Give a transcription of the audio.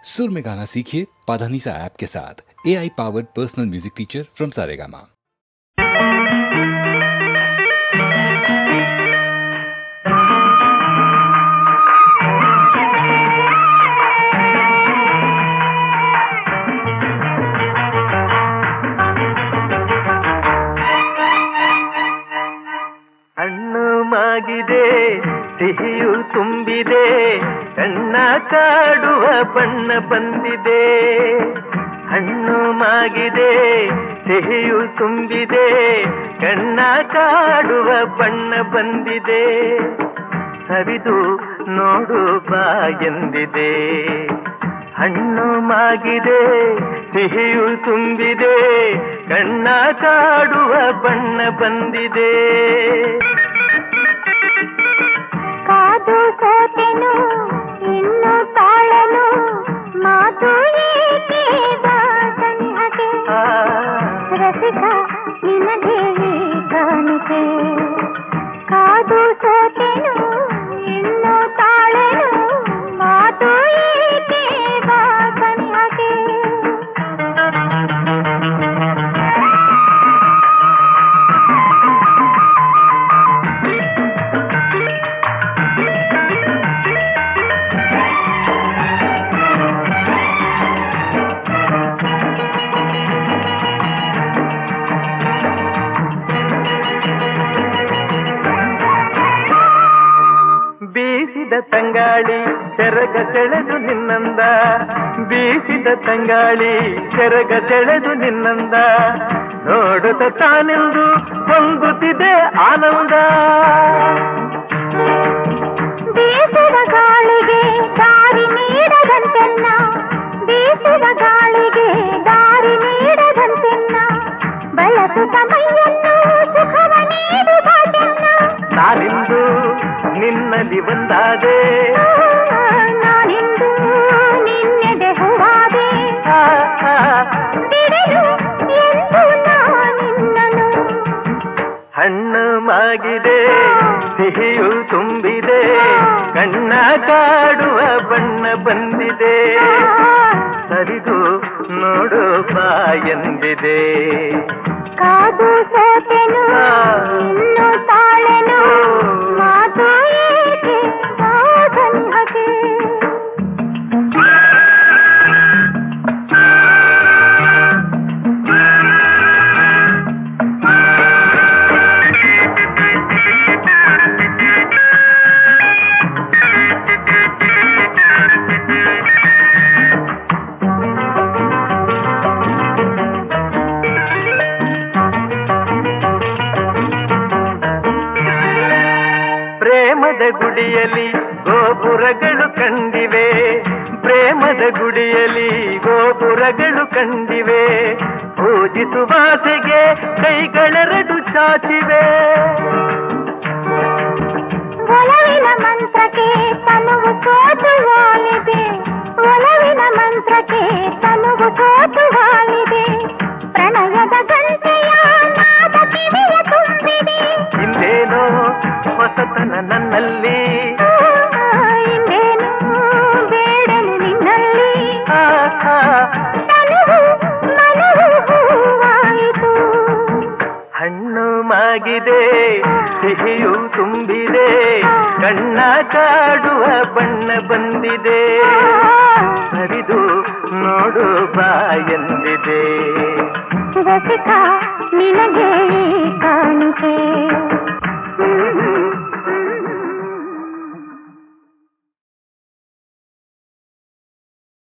सुर में गाना सीखिए पाधानीसा ऐप के साथ। AI powered personal music teacher from Saregama. ಹಣ್ಣು ಮಾಗಿದೆ ಸಿಹಿಯು ತುಂಬಿದೆ, ಕಣ್ಣ ಕಾಡುವ ಬಣ್ಣ ಬಂದಿದೆ. ಹಣ್ಣು ಮಾಗಿದೆ ಸಿಹಿಯು ತುಂಬಿದೆ, ಕಣ್ಣ ಕಾಡುವ ಬಣ್ಣ ಬಂದಿದೆ. ಸವಿದು ನೋಡು ಬಾ ಎಂದಿದೆ. ಹಣ್ಣು ಮಾಗಿದೆ ಸಿಹಿಯು ತುಂಬಿದೆ, ಕಣ್ಣ ಕಾಡುವ ಬಣ್ಣ ಬಂದಿದೆ. ಕಾದು ಸೋತೆನು ಇನ್ನು ತಾಳನು, ಮಾತು ಏಕೆ ಸನಿಹತೆ, ರಸಿಕ ನಿನಗೆ ಕಾಣಿಕೆ. ಕಾದು ಸೋತೆನು ಇನ್ನು ತಾಳನು, ಮಾತು ಏಕೆ ಸನಿಹತೆ. ಬೀಸಿದ ತಂಗಾಳಿ ಸೆರಗ ಸೆಳೆದು ನಿನ್ನಂದ, ಬೀಸಿದ ತಂಗಾಳಿ ಸೆರಗ ಸೆಳೆದು ನಿನ್ನಂದ. ನೋಡುತ್ತ ತಾನೆಂದು ಹೊಂದುತ್ತಿದೆ ಆನಂದ. ಬೀಸುವ ಗಾಳಿಗೆ ದಾರಿ ನೀಡದಂತೆನ್ನ, ಬೀಸುವ ಗಾಳಿಗೆ ದಾರಿ ನೀಡದಂತೆನ್ನ, ಬಳಸುತ್ತ ಮೈಯನ್ನು ಸುಖವ ನೀಡುವ ಚೆನ್ನ. ನಾನಿಂದು ನಿನ್ನಲ್ಲಿ ಒಂದಾದೆ, ನಾನಿಂದು ನಿನ್ನೆದೆ ಹೂವಾದೆ. ಬಿಡಲು ಎಂದು ನಾನಿನ್ನನು. ಹಣ್ಣು ಮಾಗಿದೆ ಸಿಹಿಯು ತುಂಬಿದೆ, ಕಣ್ಣ ಕಾಡುವ ಬಣ್ಣ ಬಂದಿದೆ. ಸರಿದು ನೋಡು ಬಾ ಎಂದಿದೆ. ಕಾದು ಸೋತೆನು ಇನ್ನು ತಾಳೆನು, ಮಾತು ಏಕೆ ಸನಿಹತೆ. ಪ್ರೇಮದ ಗುಡಿಯಲ್ಲಿ ಗೋಪುರಗಳು ಕಂಡಿವೆ, ಪ್ರೇಮದ ಗುಡಿಯಲ್ಲಿ ಗೋಪುರಗಳು ಕಂಡಿವೆ. ಪೂಜಿಸುವಾಸೆಗೆ ಕೈಗಳೆರಡು ಚಾಚಿವೆ. ಒಲವಿನ ಮಂತ್ರಕ್ಕೆ ತನುವು ಸೋತು ವಾಲಿದೆ, ಒಲವಿನ ಮಂತ್ರಕ್ಕೆ ತನುವು ಸೋತು ವಾಲಿದೆ. ಪ್ರಣಯದ ಗಂಟೆಯ ನಾದ ಕಿವಿಯ ತುಂಬಿದೆ. ಹಿಂದೇನೋ ಹೊಸತನ ನನ್ನಲ್ಲಿ, ಇನ್ನೇನು ಬೇಡನು ನಿನ್ನಲ್ಲಿ. ತನುವು ಮನವು ಹೂವಾಯಿತು. ಹಣ್ಣು ಮಾಗಿದೆ ಸಿಹಿಯು ತುಂಬಿದೆ, ಕಣ್ಣ ಕಾಡುವ ಬಣ್ಣ ಬಂದಿದೆ. ಹರಿದು ನೋಡು ಬಾ ಎಂದಿದೆ. ರಸಿಕ ನಿನಗೆ ಕಾಣಿ